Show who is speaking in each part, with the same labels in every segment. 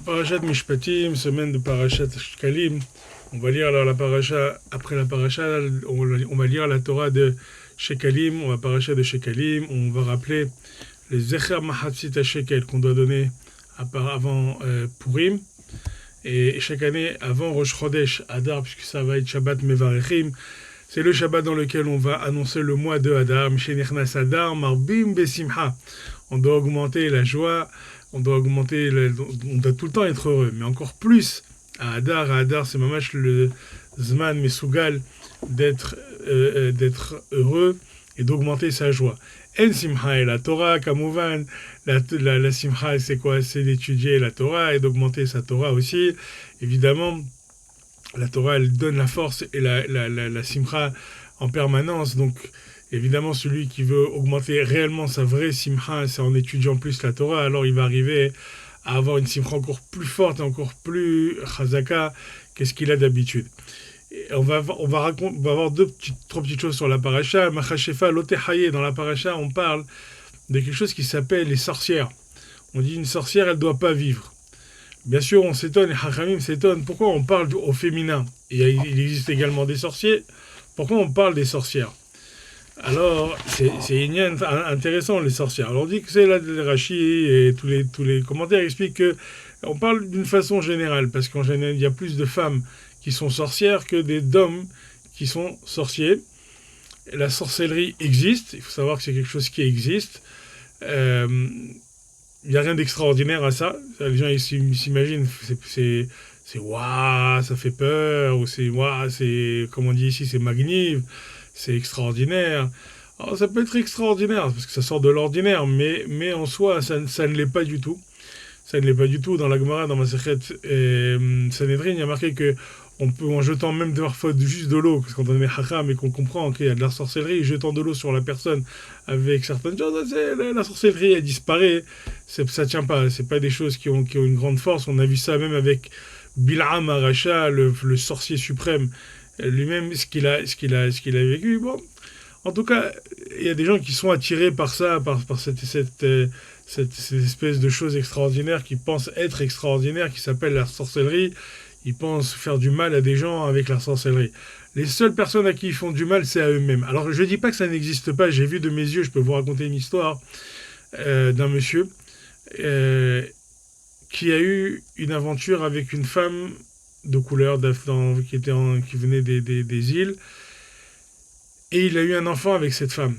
Speaker 1: Parashat Mishpatim, semaine de Parashat Shkalim. On va lire alors la paracha, après la paracha, on va lire la Torah de Shekalim, on va paracha de Shekalim, on va rappeler les Zecher Mahatzit Shekel qu'on doit donner avant Purim. Et chaque année, avant Rosh Chodesh Adar, puisque ça va être Shabbat Mevarechim, c'est le Shabbat dans lequel on va annoncer le mois de Adar, Mishenichnas Adar, Marbim Besimha. On doit augmenter la joie, on doit tout le temps être heureux, mais encore plus à Adar, c'est mamash le Zman Mesougal d'être heureux et d'augmenter sa joie. En Simcha et la Torah, Kamouvan, la Simcha c'est quoi? C'est d'étudier la Torah et d'augmenter sa Torah aussi. Évidemment, la Torah elle donne la force et la Simcha en permanence, donc évidemment, celui qui veut augmenter réellement sa vraie simcha, c'est en étudiant plus la Torah, alors il va arriver à avoir une simcha encore plus forte, encore plus chazaka qu'est-ce qu'il a d'habitude. Et on va avoir trois petites choses sur la paracha. Machashefa lotehaye, dans la paracha, on parle de quelque chose qui s'appelle les sorcières. On dit une sorcière, elle ne doit pas vivre. Bien sûr, on s'étonne, les hachamim s'étonnent, pourquoi on parle au féminin? Il existe également des sorciers, pourquoi on parle des sorcières? Alors, c'est intéressant, les sorcières. Alors, on dit que c'est là, les Rashi et tous les commentaires expliquent que on parle d'une façon générale, parce qu'en général, il y a plus de femmes qui sont sorcières que d'hommes qui sont sorciers. La sorcellerie existe, il faut savoir que c'est quelque chose qui existe. Il n'y a rien d'extraordinaire à ça. Les gens ils s'imaginent, c'est waouh, ça fait peur, ou c'est waouh, c'est, comme on dit ici, c'est magnifique. C'est extraordinaire. Alors, ça peut être extraordinaire, parce que ça sort de l'ordinaire, mais en soi, ça ne l'est pas du tout. Ça ne l'est pas du tout. Dans la Gemara, dans Masechet Sanhedrin, il y a marqué que on peut, en jetant même parfois juste de l'eau, parce qu'on est hacham et qu'on comprend qu'il y a de la sorcellerie, jetant de l'eau sur la personne avec certaines choses, la sorcellerie, elle disparaît. Ça tient pas. C'est pas des choses qui ont une grande force. On a vu ça même avec Bil'am Aracha, le sorcier suprême. Lui-même, ce qu'il a vécu. Bon, en tout cas, il y a des gens qui sont attirés par ça, par cette espèce de chose extraordinaire qui pensent être extraordinaire, qui s'appelle la sorcellerie. Ils pensent faire du mal à des gens avec la sorcellerie. Les seules personnes à qui ils font du mal, c'est à eux-mêmes. Alors, je ne dis pas que ça n'existe pas. J'ai vu de mes yeux, je peux vous raconter une histoire d'un monsieur qui a eu une aventure avec une femme de couleur qui venait des îles, et il a eu un enfant avec cette femme.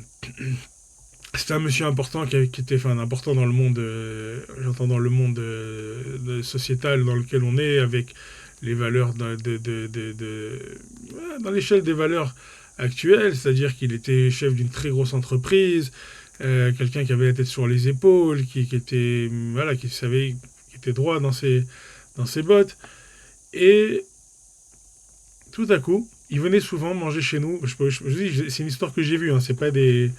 Speaker 1: C'était un monsieur important qui était important dans le monde, j'entends dans le monde sociétal dans lequel on est, avec les valeurs dans l'échelle des valeurs actuelles, c'est-à-dire qu'il était chef d'une très grosse entreprise, quelqu'un qui avait la tête sur les épaules, qui était qui était droit dans ses bottes. Et tout à coup, il venait souvent manger chez nous. Je dis, c'est une histoire que j'ai vue, hein, c'est pas quelque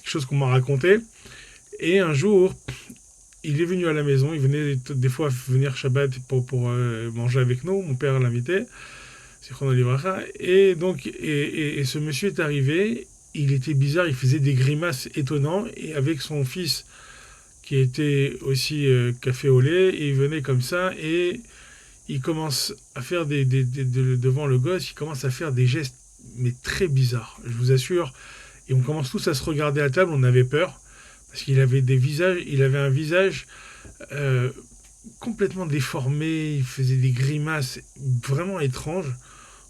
Speaker 1: chose qu'on m'a raconté. Et un jour, il est venu à la maison. Il venait des fois venir Shabbat pour manger avec nous. Mon père l'invitait. Et donc, et ce monsieur est arrivé. Il était bizarre. Il faisait des grimaces étonnantes. Et avec son fils, qui était aussi café au lait, il venait comme ça et il commence à faire devant le gosse, il commence à faire des gestes mais très bizarres, je vous assure. Et on commence tous à se regarder à table, on avait peur parce qu'il avait un visage complètement déformé, il faisait des grimaces vraiment étranges.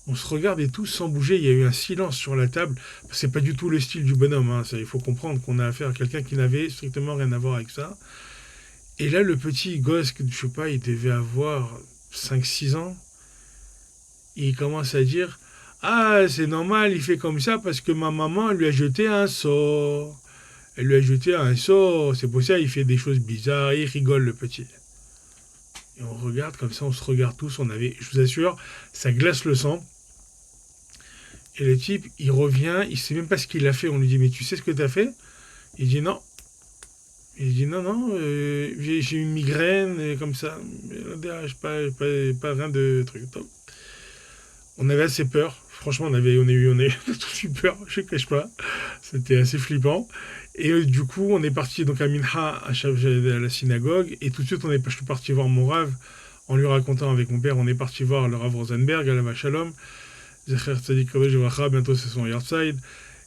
Speaker 1: On se regardait tous sans bouger, il y a eu un silence sur la table. C'est pas du tout le style du bonhomme, hein. Il faut comprendre qu'on a affaire à quelqu'un qui n'avait strictement rien à voir avec ça. Et là, le petit gosse, je sais pas, il devait avoir 5-6 ans, il commence à dire « Ah, c'est normal, il fait comme ça parce que ma maman lui a jeté un sort. Elle lui a jeté un sort, c'est pour ça qu'il fait des choses bizarres. » Il rigole, le petit. Et on regarde comme ça, on se regarde tous, je vous assure, ça glace le sang. Et le type, il revient, il sait même pas ce qu'il a fait. On lui dit « Mais tu sais ce que tu as fait ?» Il dit « Non. » Il dit non, j'ai une migraine, comme ça. Pas rien de truc. On avait assez peur. Franchement, on a eu tous eu peur, je ne cache pas. C'était assez flippant. Et du coup, on est parti donc à Minha, à la synagogue, et tout de suite, je suis parti voir mon Rav, en lui racontant avec mon père, on est parti voir le Rav Rosenberg, à la Shalom, Zecher Tzadik Kodesh Livracha, bientôt c'est son Yahrzeit.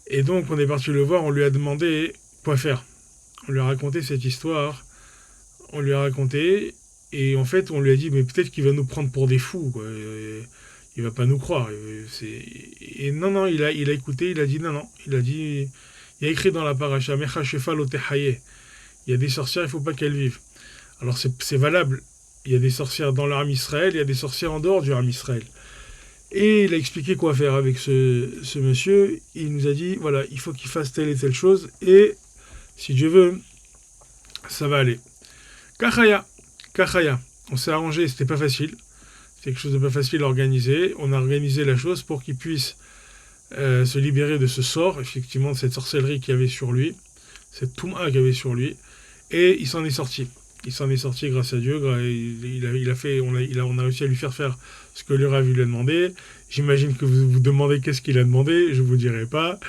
Speaker 1: Et donc, on est parti le voir, on lui a demandé quoi faire. On lui a raconté cette histoire, on lui a raconté, et en fait, on lui a dit, mais peut-être qu'il va nous prendre pour des fous, quoi. Il va pas nous croire. Et non, il a écouté, il a dit non, il a dit, il y a écrit dans la paracha, Mecha Shefa lo techaye. Il y a des sorcières, il faut pas qu'elles vivent. Alors c'est valable. Il y a des sorcières dans l'armée Israël, il y a des sorcières en dehors du armée Israël. Et il a expliqué quoi faire avec ce monsieur. Il nous a dit, voilà, il faut qu'il fasse telle et telle chose, et si Dieu veut, ça va aller. Kachaya. On s'est arrangé, c'était pas facile. C'est quelque chose de pas facile à organiser. On a organisé la chose pour qu'il puisse se libérer de ce sort, effectivement, de cette sorcellerie qu'il y avait sur lui, cette touma qu'il y avait sur lui, et il s'en est sorti. Il s'en est sorti grâce à Dieu. On a réussi à lui faire ce que le Rav lui a demandé. J'imagine que vous vous demandez qu'est-ce qu'il a demandé, je vous dirai pas,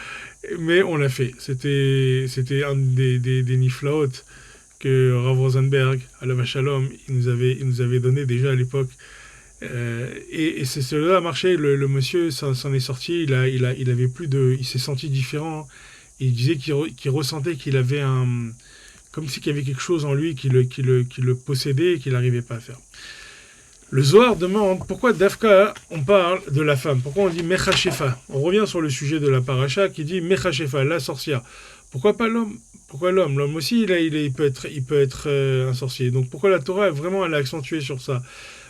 Speaker 1: mais on l'a fait. C'était un des niflaot que Rav Rosenberg, à la Shalom, il nous avait donné déjà à l'époque. Et cela a marché. Le monsieur s'en est sorti. Il s'est senti différent. Il disait qu'il ressentait qu'il avait comme si qu'il y avait quelque chose en lui qui le possédait et qu'il n'arrivait pas à faire. Le Zohar demande pourquoi Dafka on parle de la femme. Pourquoi on dit Mechashefa. On revient sur le sujet de la paracha qui dit Mechashefa, la sorcière. Pourquoi pas l'homme? Pourquoi l'homme? L'homme aussi, il peut être un sorcier. Donc pourquoi la Torah elle a accentué sur ça?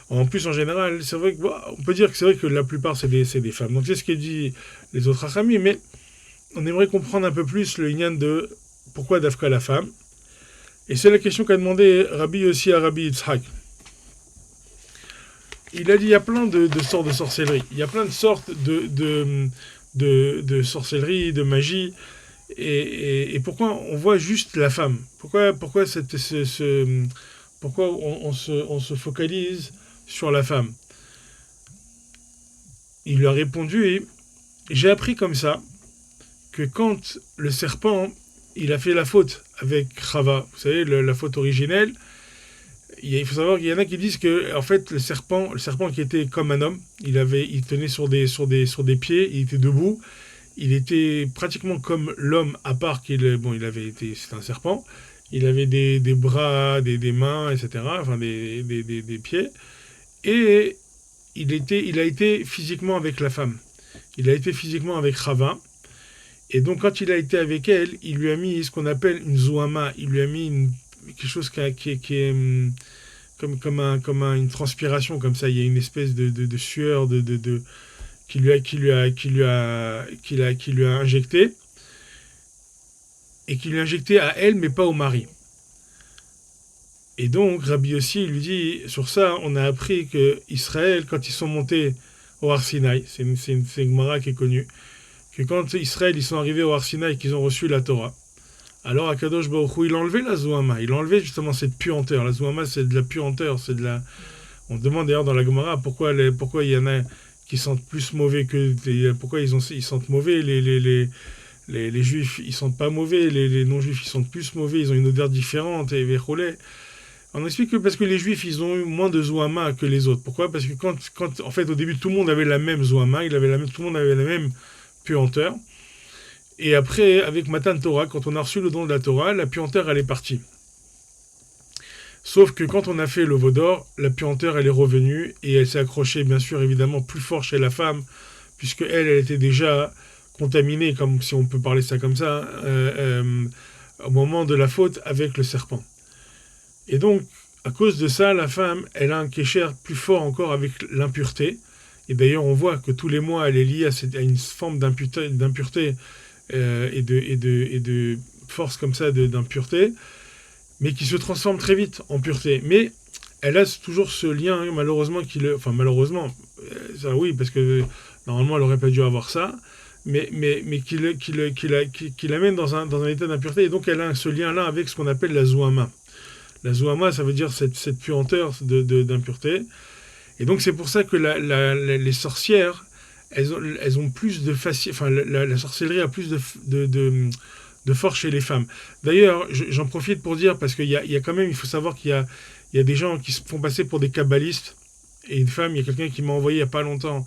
Speaker 1: En plus, en général, c'est vrai on peut dire que c'est vrai que la plupart c'est des femmes. Donc c'est ce que dit les autres Hachamim, mais on aimerait comprendre un peu plus le inyan de pourquoi Dafka la femme. Et c'est la question qu'a demandé Rabbi Yossi à Rabbi Yitzhak. Il a dit il y a plein de sortes de sorcellerie. Il y a plein de sortes de sorcellerie, de magie. Et pourquoi on voit juste la femme? Pourquoi on se focalise sur la femme? Il lui a répondu, j'ai appris comme ça que quand le serpent il a fait la faute avec Chava, vous savez, la faute originelle, il faut savoir qu'il y en a qui disent que en fait le serpent qui était comme un homme, il tenait sur des pieds, il était debout, il était pratiquement comme l'homme à part c'est un serpent, il avait des bras, des mains, etc., enfin des pieds, et il a été physiquement avec la femme, il a été physiquement avec Chava. Et donc, quand il a été avec elle, il lui a mis ce qu'on appelle une zouama. Il lui a mis quelque chose qui est comme une transpiration, comme ça. Il y a une espèce de sueur qu'il lui a injecté. Et qu'il lui a injecté à elle, mais pas au mari. Et donc, Rabbi Yossi lui dit, sur ça, on a appris que Israël, quand ils sont montés au Har Sinaï, c'est une Gemara qui est connue, que quand Israël ils sont arrivés au Har Sinaï et qu'ils ont reçu la Torah, alors Akadosh Baruch Hu, il a enlevé la Zouama, il a enlevé justement cette puanteur. La Zouama, c'est de la puanteur, on demande d'ailleurs dans la Gemara pourquoi il y en a qui sentent plus mauvais pourquoi ils sentent mauvais, les Juifs, ils sentent pas mauvais, les non-Juifs, ils sentent plus mauvais, ils ont une odeur différente, et Vecholé. On explique que parce que les Juifs, ils ont eu moins de Zouama que les autres. Pourquoi? Parce que quand en fait, au début, tout le monde avait la même Zouama, tout le monde avait la même puanteur. Et après, avec Matan Torah, quand on a reçu le don de la Torah, la puanteur, elle est partie. Sauf que quand on a fait le veau d'or, la puanteur, elle est revenue, et elle s'est accrochée, bien sûr, évidemment, plus fort chez la femme, puisque elle était déjà contaminée, comme si on peut parler ça comme ça, au moment de la faute avec le serpent. Et donc, à cause de ça, la femme, elle a un kécher plus fort encore avec l'impureté. Et d'ailleurs, on voit que tous les mois, elle est liée à une forme d'impureté et de force comme ça d'impureté, mais qui se transforme très vite en pureté. Mais elle a toujours ce lien, malheureusement, ça oui, parce que normalement, elle n'aurait pas dû avoir ça, mais qui l'amène dans un état d'impureté. Et donc, elle a ce lien-là avec ce qu'on appelle la zouama. La zouama, ça veut dire cette puanteur d'impureté. Et donc, c'est pour ça que les sorcières, elles ont plus de facilité, enfin, la sorcellerie a plus de de force chez les femmes. D'ailleurs, j'en profite pour dire, parce qu'il y a quand même, il faut savoir il y a des gens qui se font passer pour des kabbalistes, et une femme, il y a quelqu'un qui m'a envoyé il n'y a pas longtemps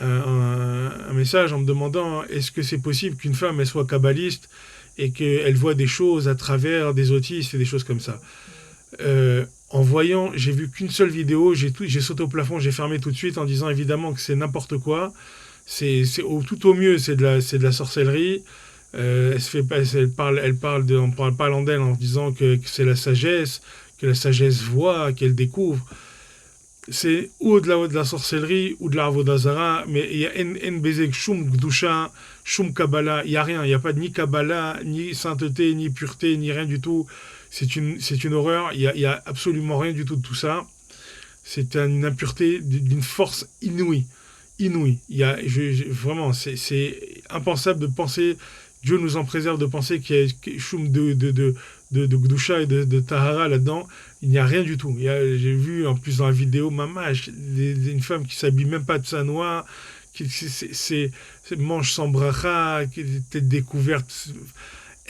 Speaker 1: un message en me demandant est-ce que c'est possible qu'une femme elle soit kabbaliste et qu'elle voit des choses à travers des autistes et des choses comme ça. En voyant, j'ai vu qu'une seule vidéo, j'ai sauté au plafond, j'ai fermé tout de suite en disant évidemment que c'est n'importe quoi. Tout au mieux, c'est de la sorcellerie. Elle parle d'elle en disant que c'est la sagesse, que la sagesse voit, qu'elle découvre. C'est ou de la sorcellerie ou de la Avodazara, mais il y a en bezek shum gdusha, shum kabbalah, il y a rien, il y a pas ni kabbalah, ni sainteté, ni pureté, ni rien du tout. C'est une horreur, il y a absolument rien du tout de tout ça. C'est une impureté d'une force inouïe. Inouïe. Vraiment, c'est impensable de penser, Dieu nous en préserve de penser qu'il y a choum de Gdusha et de Tahara là-dedans. Il n'y a rien du tout. J'ai vu en plus dans la vidéo, une femme qui s'habille même pas de sa noix, qui mange sans bracha, qui était découverte.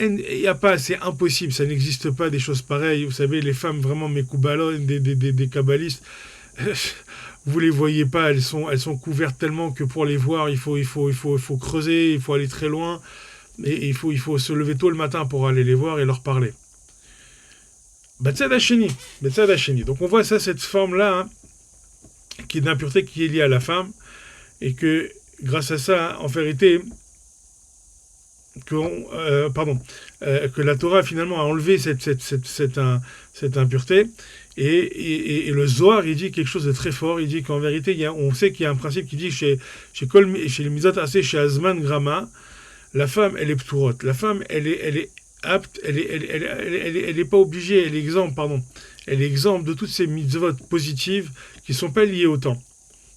Speaker 1: Il y a pas, c'est impossible, ça n'existe pas des choses pareilles. Vous savez, les femmes vraiment mékoubalot, des kabbalistes, vous les voyez pas, elles sont couvertes tellement que pour les voir, il faut creuser, il faut aller très loin, et il faut se lever tôt le matin pour aller les voir et leur parler. Batsad Hasheni. Donc on voit ça, cette forme-là, hein, qui est d'impureté qui est liée à la femme, et que grâce à ça, en vérité, que la Torah finalement a enlevé cette impureté, et le Zohar il dit quelque chose de très fort. Il dit qu'en vérité on sait qu'il y a un principe qui dit chez les Mizot Aseh, chez Azman Grama, la femme elle est pturot, la femme elle est apte, elle est pas obligée, elle est exempte de toutes ces mitzvot positives qui sont pas liées au temps.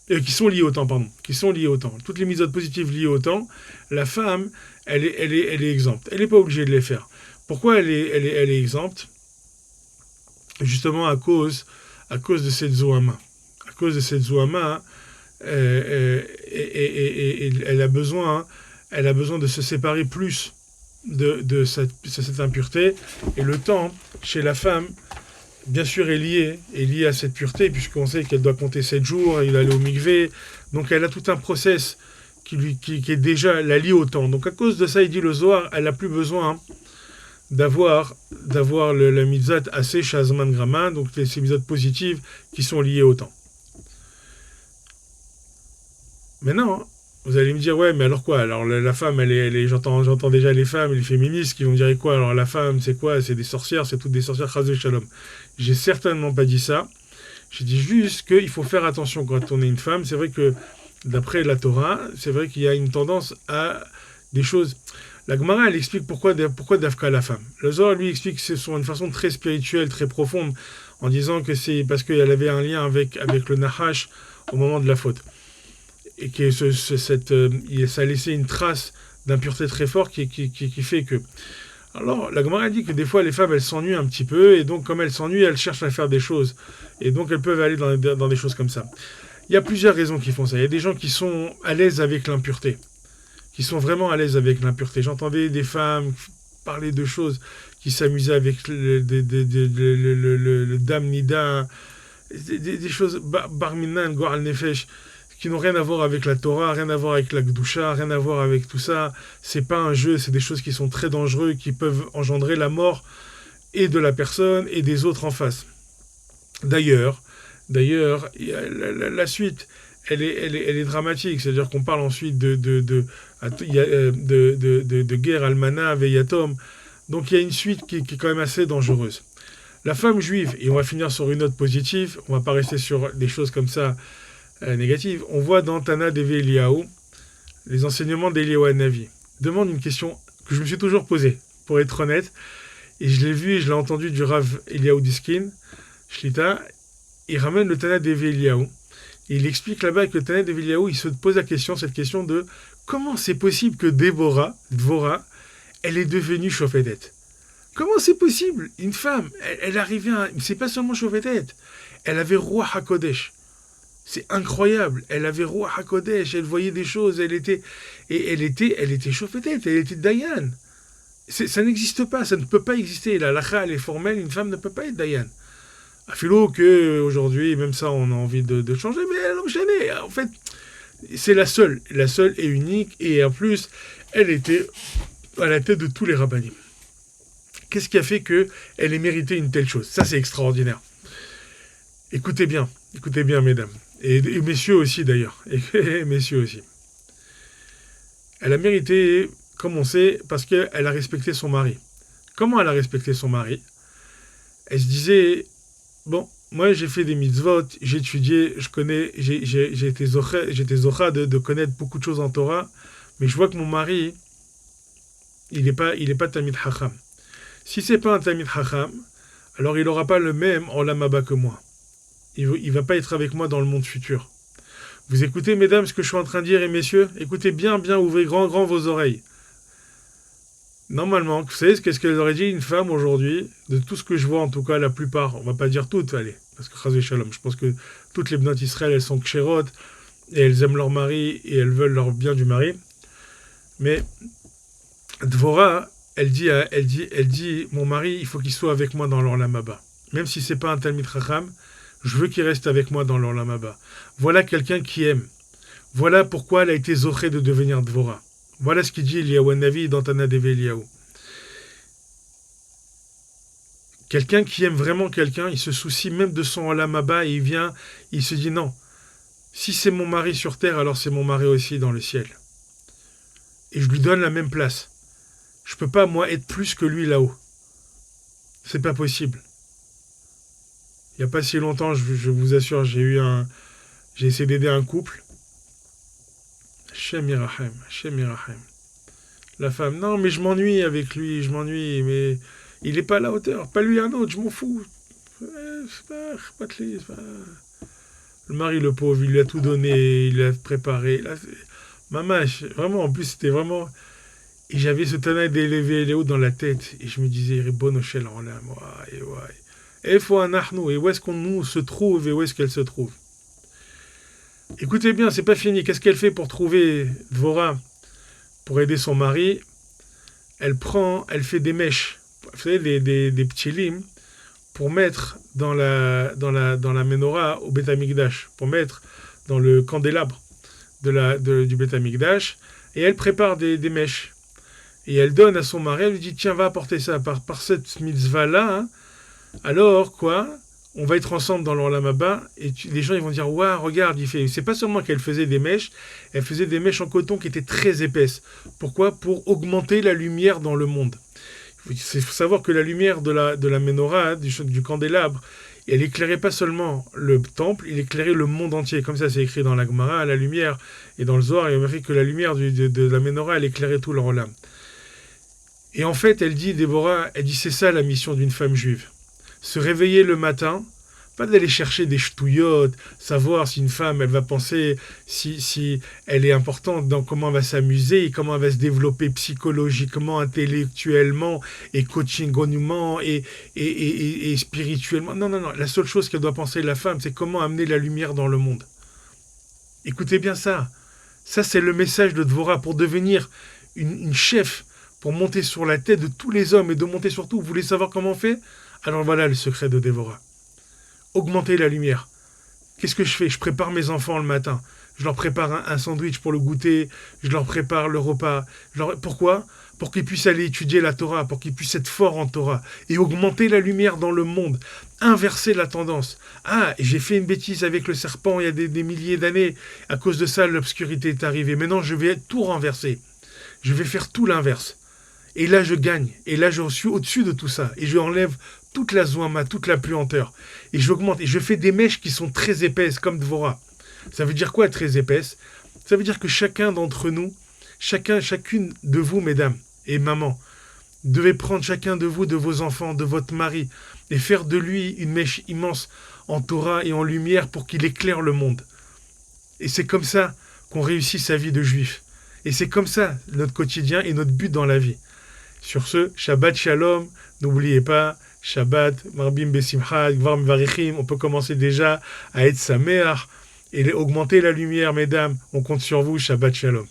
Speaker 1: Qui sont liées au temps. Toutes les mitzvot positives liées au temps, la femme, elle est exempte. Elle n'est pas obligée de les faire. Pourquoi elle est exempte? Justement à cause de cette Zohama. À cause de cette Zohama, elle a besoin de se séparer plus de cette impureté. Et le temps, chez la femme, bien sûr, est lié à cette pureté, puisqu'on sait qu'elle doit compter 7 jours, il aller au mikvé. Donc elle a tout un process qui est déjà la lié au temps. Donc à cause de ça, il dit le Zohar, elle n'a plus besoin d'avoir la mitzvah assez shazman grama, donc ces mitzvahs positives qui sont liées au temps. Maintenant, vous allez me dire, ouais, mais alors quoi? Alors la femme, j'entends déjà les femmes, les féministes qui vont dire quoi? Alors la femme, c'est quoi? C'est des sorcières, c'est toutes des sorcières, chas shalom. J'ai certainement pas dit ça. J'ai dit juste qu'il faut faire attention quand on est une femme. C'est vrai que, d'après la Torah, c'est vrai qu'il y a une tendance à des choses. La Gemara, elle explique pourquoi Dafka la femme. Le Zohar, lui, explique que c'est sur une façon très spirituelle, très profonde, en disant que c'est parce qu'elle avait un lien avec le Nahash au moment de la faute. Et que ça a laissé une trace d'impureté très forte qui fait que... Alors, la Gemara dit que des fois, les femmes, elles s'ennuient un petit peu, et donc, comme elles s'ennuient, elles cherchent à faire des choses. Et donc, elles peuvent aller dans des choses comme ça. Il y a plusieurs raisons qui font ça. Il y a des gens qui sont à l'aise avec l'impureté, qui sont vraiment à l'aise avec l'impureté. J'entendais des femmes parler de choses, qui s'amusaient avec le dam nida, des choses, bar minan, goral nefesh, qui n'ont rien à voir avec la Torah, rien à voir avec la Gdusha, rien à voir avec tout ça. C'est pas un jeu, c'est des choses qui sont très dangereuses, qui peuvent engendrer la mort et de la personne et des autres en face. D'ailleurs, la suite, elle est dramatique. C'est-à-dire qu'on parle ensuite de guerre, almana, veyatom. Donc il y a une suite qui est quand même assez dangereuse. La femme juive, et on va finir sur une note positive, on va pas rester sur des choses comme ça négatives. On voit dans Tana Deve Eliyahu les enseignements d'Eliyahu Hanavi. Demande une question que je me suis toujours posée, pour être honnête, et je l'ai vu et je l'ai entendu du Rav Eliyahu Diskin, Shlita. Il ramène le Tana Deve Eliyahu. Et il explique là-bas que le Tana Deve Eliyahu, il se pose cette question de comment c'est possible que Dvorah, elle est devenue Shofetet. Comment c'est possible? Une femme, elle arrivait à... C'est pas seulement Shofetet. Elle avait Roi HaKodesh. C'est incroyable. Elle avait Roi HaKodesh. Elle voyait des choses. Elle était Shofetet. Elle était Dayan. Ça n'existe pas, ça ne peut pas exister. La halakha, elle est formelle, une femme ne peut pas être dayan. Afilo que aujourd'hui, même ça, on a envie de changer, mais elle enchaînait. En fait, c'est la seule et unique, et en plus, elle était à la tête de tous les rabbinim. Qu'est-ce qui a fait qu'elle ait mérité une telle chose? Ça, c'est extraordinaire. Écoutez bien, mesdames, et messieurs aussi d'ailleurs, et messieurs aussi. Elle a mérité, comme on sait, parce qu'elle a respecté son mari. Comment elle a respecté son mari? Elle se disait, bon, moi j'ai fait des mitzvot, j'ai étudié, je connais, j'ai été zocha de connaître beaucoup de choses en Torah, mais je vois que mon mari, il est pas Talmid Chacham. Si c'est pas un Talmid Chacham, alors il n'aura pas le même Olam Haba que moi. Il va pas être avec moi dans le monde futur. Vous écoutez, mesdames, ce que je suis en train de dire, et messieurs? Écoutez bien, ouvrez grand vos oreilles. Normalement, vous savez qu'est-ce qu'elle aurait dit une femme aujourd'hui, de tout ce que je vois, en tout cas la plupart, on va pas dire toutes, allez, parce que Chazé Shalom, je pense que toutes les bnotes Israël, elles sont ksherot, et elles aiment leur mari, et elles veulent leur bien du mari. Mais Dvorah, elle dit, mon mari, il faut qu'il soit avec moi dans l'Olam Haba. Même si c'est pas un Talmid Chacham, je veux qu'il reste avec moi dans l'Olam Haba. Voilà quelqu'un qui aime. Voilà pourquoi elle a été zoché de devenir Dvorah. Voilà ce qu'il dit Eliyahu Navi dans Tana Deve Eliyahu. Quelqu'un qui aime vraiment quelqu'un, il se soucie même de son Olam Haba et il se dit non. Si c'est mon mari sur terre, alors c'est mon mari aussi dans le ciel. Et je lui donne la même place. Je peux pas, moi, être plus que lui là-haut. C'est pas possible. Il n'y a pas si longtemps, je vous assure, j'ai essayé d'aider un couple. Hashem Yirachem. La femme, non, mais je m'ennuie avec lui, mais il n'est pas à la hauteur. Pas lui, un autre, je m'en fous. Le mari, le pauvre, il lui a tout donné, il l'a préparé. Maman, vraiment, en plus, c'était vraiment... Et j'avais ce Tana d'élever Léo dans la tête. Et je me disais, Ribono Shel Olam, et faut un achnou, et où est-ce qu'on nous se trouve, et où est-ce qu'elle se trouve? Écoutez bien, c'est pas fini. Qu'est-ce qu'elle fait pour trouver Dvorah, pour aider son mari? Elle fait des mèches, vous savez, des petits limes, pour mettre dans la menorah au Beth Amikdash, pour mettre dans le candélabre du Beth Amikdash, et elle prépare des mèches. Et elle donne à son mari, elle lui dit, tiens, va apporter ça par cette mitzvah-là, hein. Alors, quoi? On va être ensemble dans l'Olam Haba, et les gens ils vont dire, waouh, regarde, c'est pas seulement qu'elle faisait des mèches, elle faisait des mèches en coton qui étaient très épaisses. Pourquoi? Pour augmenter la lumière dans le monde. Il faut savoir que la lumière de la menorah, du candélabre, elle éclairait pas seulement le temple, il éclairait le monde entier. Comme ça, c'est écrit dans la Gemara, la lumière, et dans le Zohar, il y a écrit que la lumière de la menorah, elle éclairait tout leur Olam. Et en fait, elle dit, Déborah, c'est ça la mission d'une femme juive. Se réveiller le matin, pas d'aller chercher des ch'touillottes, savoir si une femme, elle va penser si elle est importante, dans comment elle va s'amuser, comment elle va se développer psychologiquement, intellectuellement, et coachingement, et spirituellement. Non. La seule chose qu'elle doit penser, la femme, c'est comment amener la lumière dans le monde. Écoutez bien ça. Ça, c'est le message de Dvorah pour devenir une chef, pour monter sur la tête de tous les hommes et de monter sur tout. Vous voulez savoir comment on fait? Alors voilà le secret de Déborah. Augmenter la lumière. Qu'est-ce que je fais? Je prépare mes enfants le matin. Je leur prépare un sandwich pour le goûter. Je leur prépare le repas. Pourquoi? Pour qu'ils puissent aller étudier la Torah, pour qu'ils puissent être forts en Torah. Et augmenter la lumière dans le monde. Inverser la tendance. Ah, j'ai fait une bêtise avec le serpent il y a des milliers d'années. À cause de ça, l'obscurité est arrivée. Maintenant, je vais tout renverser. Je vais faire tout l'inverse. Et là, je gagne. Et là, je suis au-dessus de tout ça. Et je enlève toute la zouama, toute la puanteur. Et j'augmente. Et je fais des mèches qui sont très épaisses, comme Dvorah. Ça veut dire quoi, très épaisse? Ça veut dire que chacun d'entre nous, chacune de vous, mesdames et mamans, devez prendre chacun de vous, de vos enfants, de votre mari, et faire de lui une mèche immense en Torah et en lumière pour qu'il éclaire le monde. Et c'est comme ça qu'on réussit sa vie de juif. Et c'est comme ça notre quotidien et notre but dans la vie. Sur ce, Shabbat Shalom, n'oubliez pas, Shabbat, Marbim Besimcha, Gvar Mvarichim, on peut commencer déjà à être Sameach et augmenter la lumière, mesdames. On compte sur vous, Shabbat Shalom.